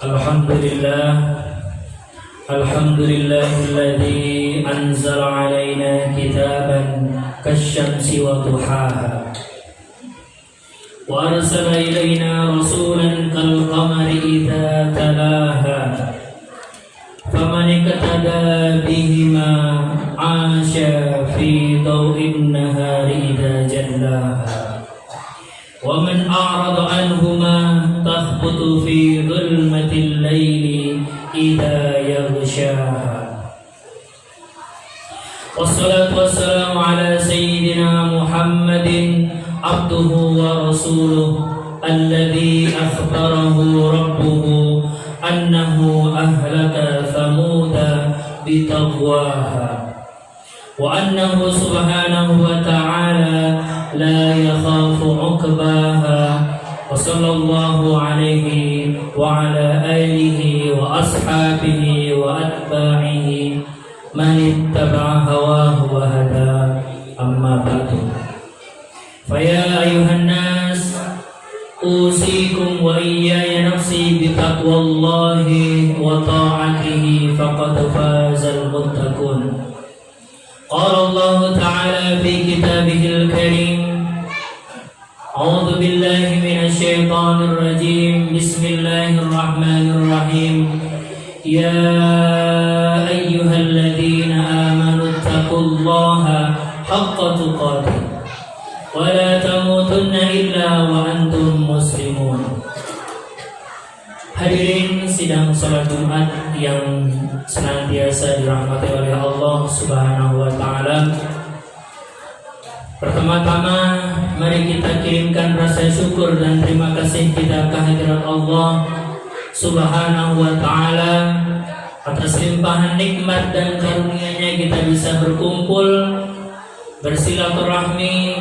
Alhamdulillah, alhamdulillahilladzi anzala alaina kitaban kasyamsi wa duhaha wa arsala ilaina rasulan kal qamari idza talaha faman iktada bihima asha fi daw'in nahari idza jallaha wa man a'rada anhuma tathbutu fi dhulmatil laili idza yaghshaha. Wassalatu wassalamu ala sayyidina Muhammadin abduhu wa rasuluh alladhi akhbarahu rabbuhu annahu ahlaka thamuda bitaqwaha wa annahu subhanahu wa ta'ala la yakhafu 'uqbaha wa sallallahu alaihi wa ala alihi wa ashabihi wa atba'ihi man ittaba'a hawahu wa hada amma ba'du. Faya ayuhan nas usikum wa iyaya nafsi bitaqwallahi wa ta'atihi faqad fazal muttaqun. Qala Allah ta'ala fi kitabihil karim, a'udzu billahi minasy syaithanir rajim, bismillahirrahmanirrahim. Ya ayyuhalladzina amanu taqullaha haqqa tuqatih wa la tamutunna illa wa antum muslimun. Hadirin sidang salat Jumat yang senantiasa dirahmati oleh Allah Subhanahu wa taala. Pertama-tama mari kita kirimkan rasa syukur dan terima kasih kita kehadirat Allah Subhanahu wa taala atas limpahan nikmat dan karunia-Nya kita bisa berkumpul, bersilaturahmi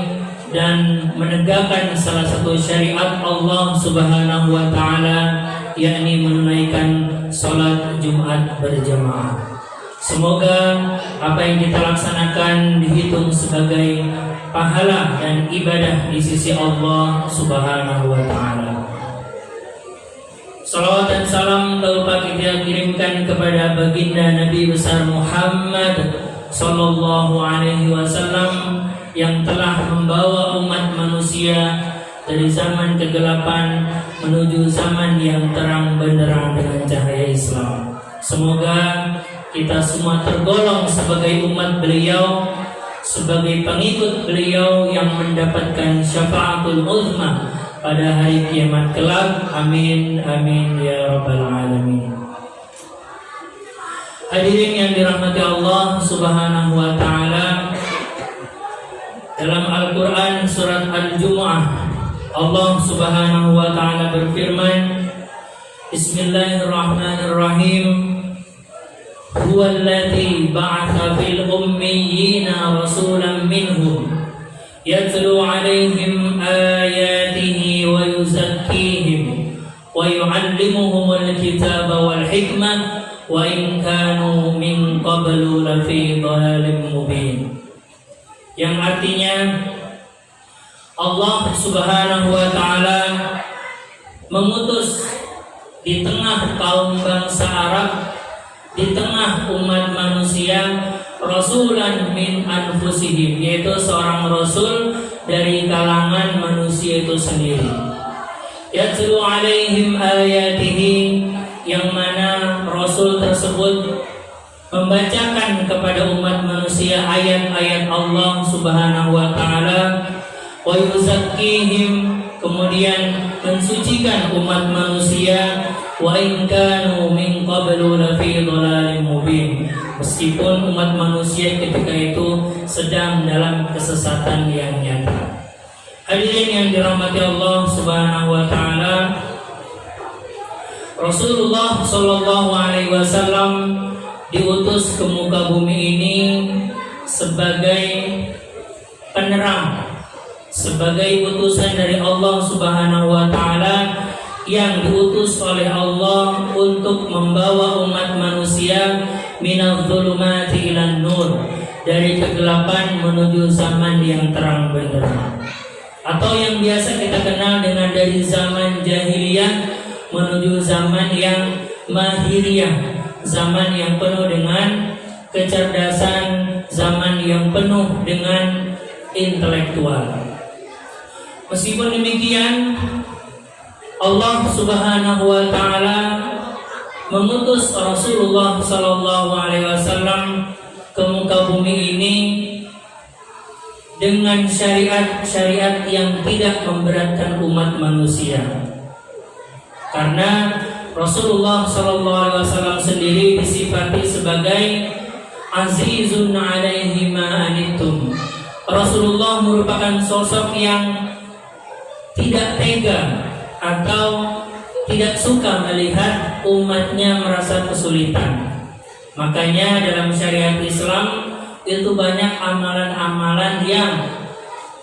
dan menegakkan salah satu syariat Allah Subhanahu wa taala, yakni menunaikan salat Jumat berjamaah. Semoga apa yang kita laksanakan dihitung sebagai pahala dan ibadah di sisi Allah Subhanahu wa taala. Salawat dan salam tak lupa kita kirimkan kepada baginda Nabi besar Muhammad sallallahu alaihi wasallam yang telah membawa umat manusia dari zaman kegelapan menuju zaman yang terang benderang dengan cahaya Islam. Semoga kita semua tergolong sebagai umat beliau, sebagai pengikut beliau yang mendapatkan syafaatul uzma pada hari kiamat kelak. Amin amin ya rabbal alamin. Hadirin yang dirahmati Allah Subhanahu wa taala, dalam Al-Qur'an surat Al-Jumu'ah Allah Subhanahu wa taala berfirman, Bismillahirrahmanirrahim. Huwallazi ba'atha fil ummiyina rasulan minhum yatlu 'alaihim ayatihi wa yuzakkihim wa yu'allimuhumul kitaba wal hikmah wa in kanu min qablu lafi dhalalin mubin. Yang artinya Allah Subhanahu wa taala mengutus di tengah kaum bangsa Arab, di tengah umat manusia, rasulan min anfusihim, yaitu seorang rasul dari kalangan manusia itu sendiri. Yatlu alaihim ayatihi, yang mana rasul tersebut membacakan kepada umat manusia ayat-ayat Allah Subhanahu wa taala, wa yuzakkihim, kemudian mensucikan umat manusia, wa in kanu min qablu lafi dhalalin mubin, meskipun umat manusia ketika itu sedang dalam kesesatan yang nyata. Hadirin yang dirahmati Allah Subhanahu wa taala, Rasulullah sallallahu alaihi wasallam diutus ke muka bumi ini sebagai penerang, sebagai utusan dari Allah Subhanahu wa taala yang diutus oleh Allah untuk membawa umat manusia minadh dhulumati ilan nur, dari kegelapan menuju zaman yang terang benderang. atau yang biasa kita kenal dengan dari zaman jahiliyah menuju zaman yang mahiriyah, zaman yang penuh dengan kecerdasan, zaman yang penuh dengan intelektual. Meskipun demikian, Allah Subhanahu wa taala mengutus Rasulullah sallallahu alaihi wasallam ke muka bumi ini dengan syariat-syariat yang tidak memberatkan umat manusia. Karena Rasulullah sallallahu alaihi wasallam sendiri disifati sebagai azizun alaihi ma anittum. Rasulullah merupakan sosok yang tidak tega atau tidak suka melihat umatnya merasa kesulitan. Makanya dalam syariat Islam itu banyak amalan-amalan yang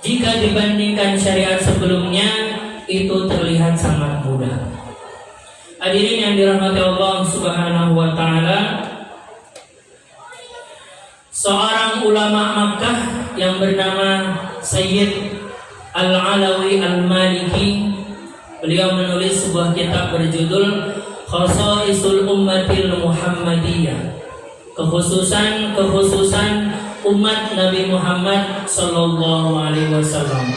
jika dibandingkan syariat sebelumnya itu terlihat sangat mudah. Hadirin yang dirahmati Allah Subhanahu wa taala, seorang ulama Makkah yang bernama Sayyid Al-Alawi Al-Maliki, beliau menulis sebuah kitab berjudul Khasaisul Ummatil Muhammadiyah, kekhususan umat Nabi Muhammad sallallahu alaihi wasallam.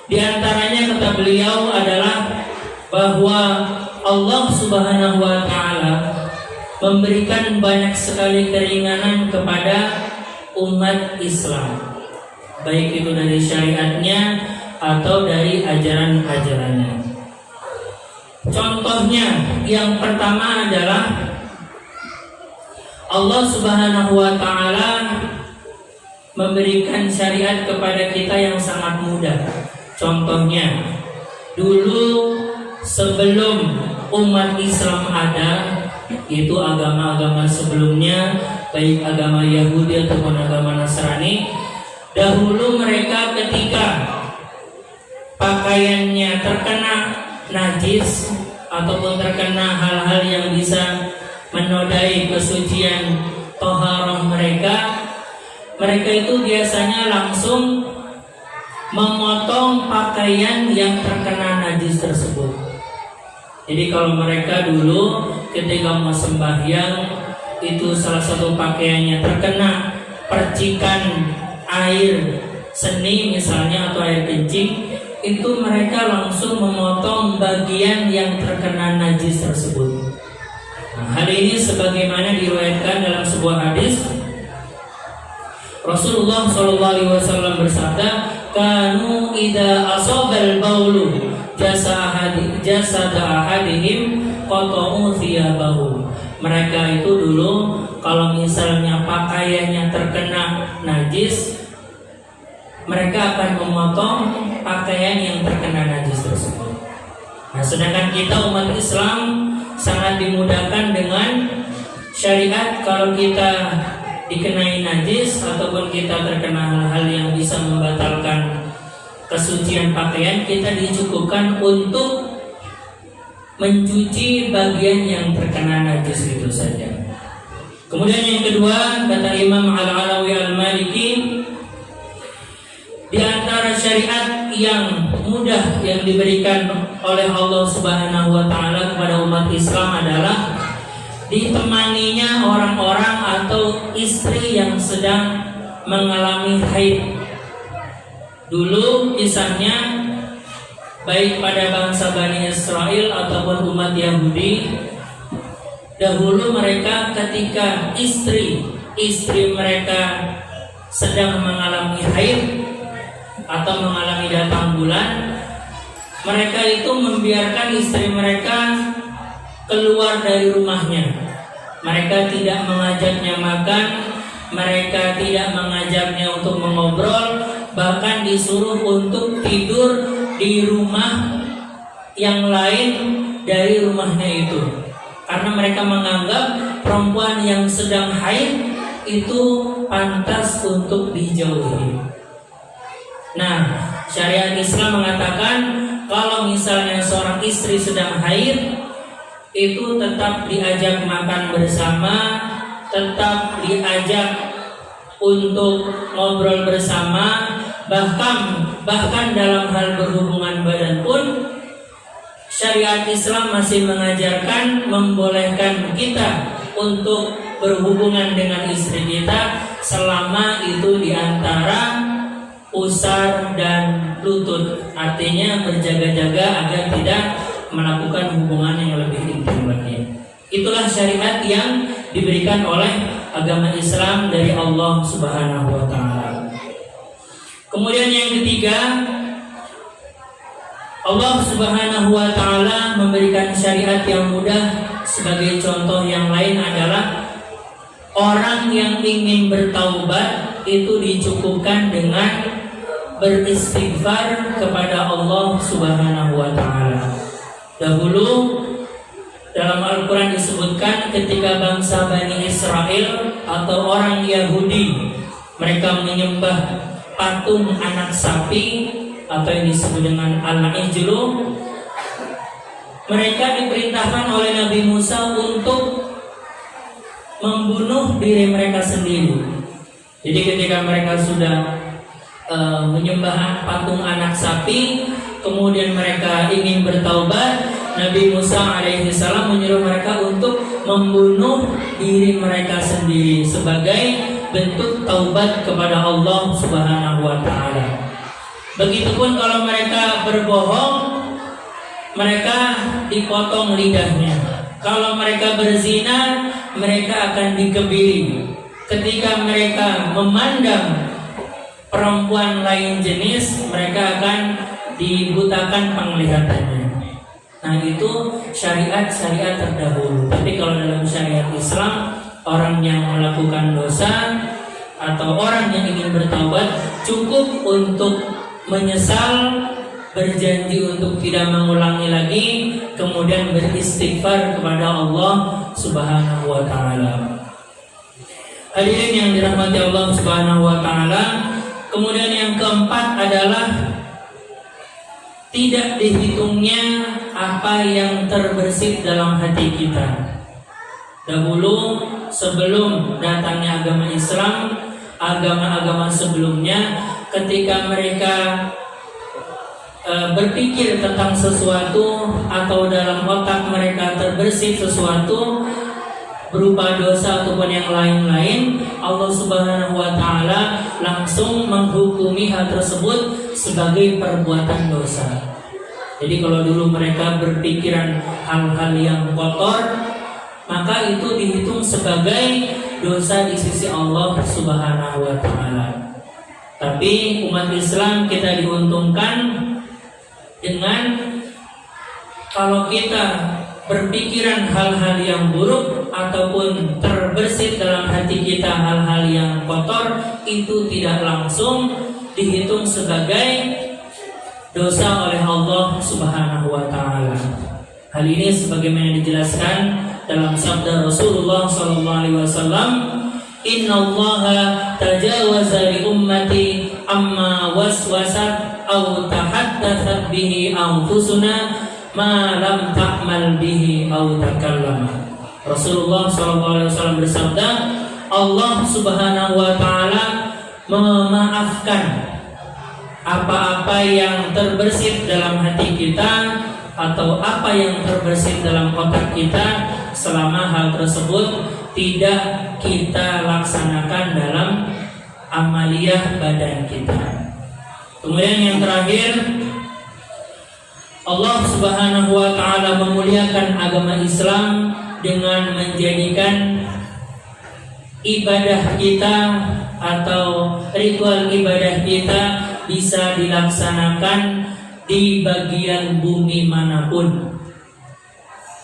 Di antaranya kata beliau adalah bahwa Allah Subhanahu wa taala memberikan banyak sekali keringanan kepada umat Islam, baik itu dari syariatnya atau dari ajaran-ajarannya. Contohnya yang pertama adalah Allah Subhanahu wa taala memberikan syariat kepada kita yang sangat mudah. Contohnya, dulu sebelum umat Islam ada, itu agama-agama sebelumnya, baik agama Yahudi ataupun agama Nasrani, dahulu mereka ketika pakaiannya terkena najis ataupun terkena hal-hal yang bisa menodai kesucian toharah mereka itu biasanya langsung memotong pakaian yang terkena najis tersebut. Jadi kalau mereka dulu ketika mau sembahyang itu salah satu pakaiannya terkena percikan air seni misalnya atau air kencing, itu mereka langsung memotong bagian yang terkena najis tersebut. Nah, hal ini sebagaimana diriwayatkan dalam sebuah hadis, Rasulullah SAW bersabda, "Kanu idza asabal baulu jasada ahadihim qata'u thiyabahu." Mereka itu dulu kalau misalnya pakaiannya terkena najis, mereka akan memotong pakaian yang terkena najis tersebut. Nah, sedangkan kita umat Islam sangat dimudahkan dengan syariat. Kalau kita dikenai najis ataupun kita terkena hal-hal yang bisa membatalkan kesucian pakaian, kita dicukupkan untuk mencuci bagian yang terkena najis itu saja. Kemudian yang kedua, kata Imam Al-Alawi Al-Maliki, di antara syariat yang mudah yang diberikan oleh Allah Subhanahu wa taala kepada umat Islam adalah ditemaninya orang-orang atau istri yang sedang mengalami haid. Dulu kisahnya baik pada bangsa Bani Israel ataupun umat Yahudi, dahulu mereka ketika istri mereka sedang mengalami haid atau mengalami datang bulan, mereka itu membiarkan istri mereka keluar dari rumahnya. Mereka tidak mengajaknya makan, mereka tidak mengajaknya untuk mengobrol, bahkan disuruh untuk tidur di rumah yang lain dari rumahnya itu, karena mereka menganggap perempuan yang sedang haid itu pantas untuk dijauhi. Nah, syariat Islam mengatakan kalau misalnya seorang istri sedang haid, itu tetap diajak makan bersama, tetap diajak untuk ngobrol bersama, bahkan dalam hal berhubungan badan pun syariat Islam masih mengajarkan, membolehkan kita untuk berhubungan dengan istri kita selama itu di antara pusar dan lutut, artinya berjaga-jaga agar tidak melakukan hubungan yang lebih intim lagi. Itulah syariat yang diberikan oleh agama Islam dari Allah Subhanahu wa taala. Kemudian yang ketiga, Allah Subhanahu wa taala memberikan syariat yang mudah. Sebagai contoh yang lain adalah orang yang ingin bertaubat itu dicukupkan dengan beristighfar kepada Allah Subhanahu wa taala. Dahulu dalam Al-Quran disebutkan ketika bangsa Bani Israel atau orang Yahudi mereka menyembah patung anak sapi atau yang disebut dengan al-ijlu, mereka diperintahkan oleh Nabi Musa untuk membunuh diri mereka sendiri. Jadi ketika mereka sudah menyembah patung anak sapi, kemudian mereka ingin bertaubat, Nabi Musa alaihissalam menyuruh mereka untuk membunuh diri mereka sendiri sebagai bentuk taubat kepada Allah Subhanahu wa taala. Begitupun kalau mereka berbohong, mereka dipotong lidahnya. Kalau mereka berzina, mereka akan dikebiri. Ketika mereka memandang perempuan lain jenis, mereka akan dibutakan penglihatannya. Nah, itu syariat-syariat terdahulu. Tapi kalau dalam syariat Islam, orang yang melakukan dosa atau orang yang ingin bertaubat cukup untuk menyesal, berjanji untuk tidak mengulangi lagi, kemudian beristighfar kepada Allah Subhanahu wa taala. Hadirin yang dirahmati Allah Subhanahu wa taala, kemudian yang keempat adalah tidak dihitungnya apa yang terbersit dalam hati kita. Dahulu sebelum datangnya agama Islam, agama-agama sebelumnya, ketika mereka berpikir tentang sesuatu atau dalam otak mereka terbersit sesuatu berupa dosa ataupun yang lain-lain, Allah Subhanahu wa taala langsung menghukumi hal tersebut sebagai perbuatan dosa. Jadi kalau dulu mereka berpikiran hal-hal yang kotor, maka itu dihitung sebagai dosa di sisi Allah Subhanahu wa taala. Tapi umat Islam kita diuntungkan dengan kalau kita berpikiran hal-hal yang buruk ataupun terbersit dalam hati kita hal-hal yang kotor, itu tidak langsung dihitung sebagai dosa oleh Allah Subhanahu wa taala. Hal ini sebagaimana dijelaskan dalam sabda Rasulullah sallallahu alaihi wasallam, "Innallaha tajawaza li ummati amma waswasat aw tahaddatsat bihi anfusuna ma lam ta'mal bihi aw takallama." Rasulullah SAW bersabda, Allah Subhanahu wa taala memaafkan apa-apa yang terbersit dalam hati kita atau apa yang terbersit dalam otak kita selama hal tersebut tidak kita laksanakan dalam amaliyah badan kita. Kemudian yang terakhir, Allah Subhanahu wa taala memuliakan agama Islam dengan menjadikan ibadah kita atau ritual ibadah kita bisa dilaksanakan di bagian bumi manapun.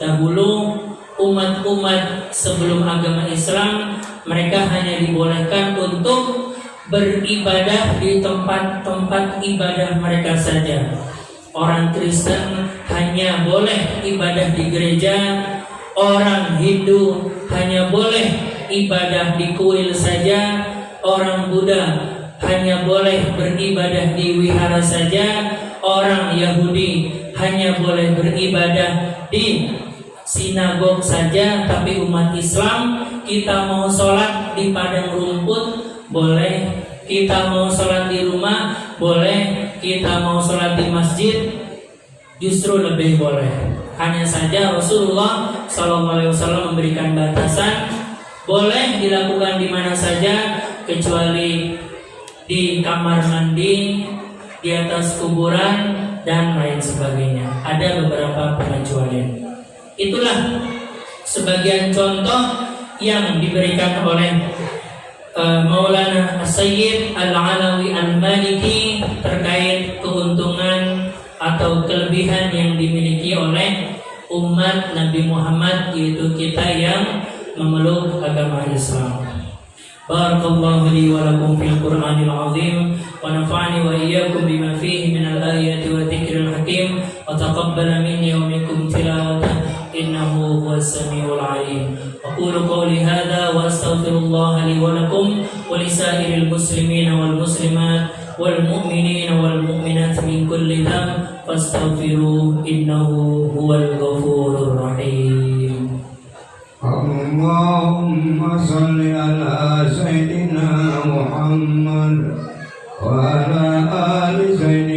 Dahulu umat-umat sebelum agama Islam, mereka hanya dibolehkan untuk beribadah di tempat-tempat ibadah mereka saja. Orang Kristen hanya boleh ibadah di gereja, orang Hindu hanya boleh ibadah di kuil saja, orang Buddha hanya boleh beribadah di wihara saja, orang Yahudi hanya boleh beribadah di sinagog saja. Tapi umat Islam, kita mau sholat di padang rumput boleh, kita mau sholat di rumah boleh, kita mau sholat di masjid justru lebih boleh. Hanya saja Rasulullah SAW memberikan batasan, boleh dilakukan di mana saja kecuali di kamar mandi, di atas kuburan dan lain sebagainya. Ada beberapa pengecualian. Itulah sebagian contoh yang diberikan oleh Maulana As-Sayyid Al-Alawi Al-Maliki terkait keuntungan atau kelebihan yang dimiliki oleh umat Nabi Muhammad, yaitu kita yang memeluk agama Islam. Barakallahu li wa lakum fil Qur'anil azim wa nafa'ani wa iyyakum bima fihi minal ayati wa dzikril hakim wa taqabbala minni wa minkum tilawatan innahu huwas samiul alim. Aqulu qawli hadha wa astaghfirullah li wa lakum wa lisairil muslimin wal muslimat wal mu'minin wal mu'minat min kulli dhanb fastaghfiruhu innahu huwal ghafurur rahim. Allahumma salli ala sayyidina Muhammad wa ala ali sayyidina